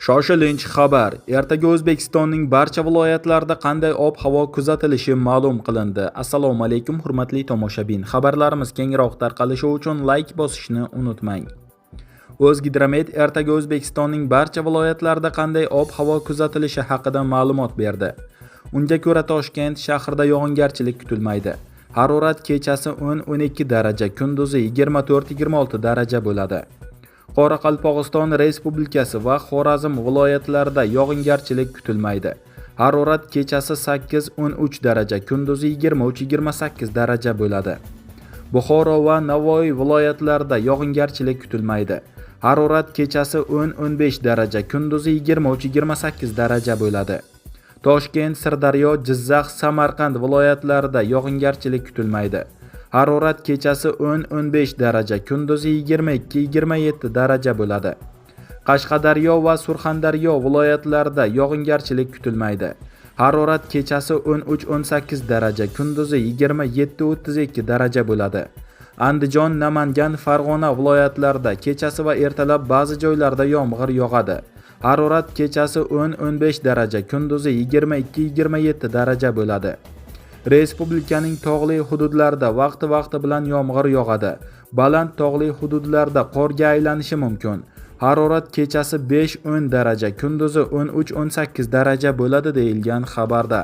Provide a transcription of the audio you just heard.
Shoshilinch xabar. Ertaga O'zbekistonning barcha viloyatlarida qanday ob-havo kuzatilishi ma'lum qilindi. Assalomu alaykum hurmatli tomoshabin. Xabarlarimiz kengroq tarqalishi uchun like bosishni unutmang. O'zgidromet ertaga O'zbekistonning barcha viloyatlarida qanday ob-havo kuzatilishi haqida ma'lumot berdi. Unga ko'ra Toshkent shahrida yog'ingarchilik kutilmaydi. Harorat kechasi 10-12 daraja, kunduzi 24-26 daraja bo'ladi. Qoraqalpog'iston Respublikasi va Xorazm viloyatlarida yog'ingarchilik kutilmaydi. Harorat kechasi 8-13 daraja, kunduzi 23-28 daraja bo'ladi. Buxoro va Navoiy viloyatlarida yog'ingarchilik kutilmaydi. Harorat kechasi 10-15 daraja, kunduzi 23-28 daraja bo'ladi. Toshkent, Sirdaryo, Jizzax, Samarqand viloyatlarida yog'ingarchilik kutilmaydi. Harorat kechasi 10-15 daraja, kunduzi 22-27 daraja bo'ladi. Qashqadaryo va Surxondaryo viloyatlarida yog'ingarchilik kutilmaydi. Harorat kechasi 13-18 daraja, kunduzi 27-32 daraja bo'ladi. Andijon, Namangan, Farg'ona viloyatlarida kechasi va ertalab ba'zi joylarda yomg'ir yog'adi. Harorat kechasi 10-15 daraja, kunduzi 22-27 daraja bo'ladi. Respublikaning tog'li hududlarida vaqti bilan yomg'ir yog'adi. Baland tog'li hududlarda qorga aylanishi mumkin. Harorat kechasi 5-10 daraja, kunduzi 13-18 daraja bo'ladi deyilgan xabarda.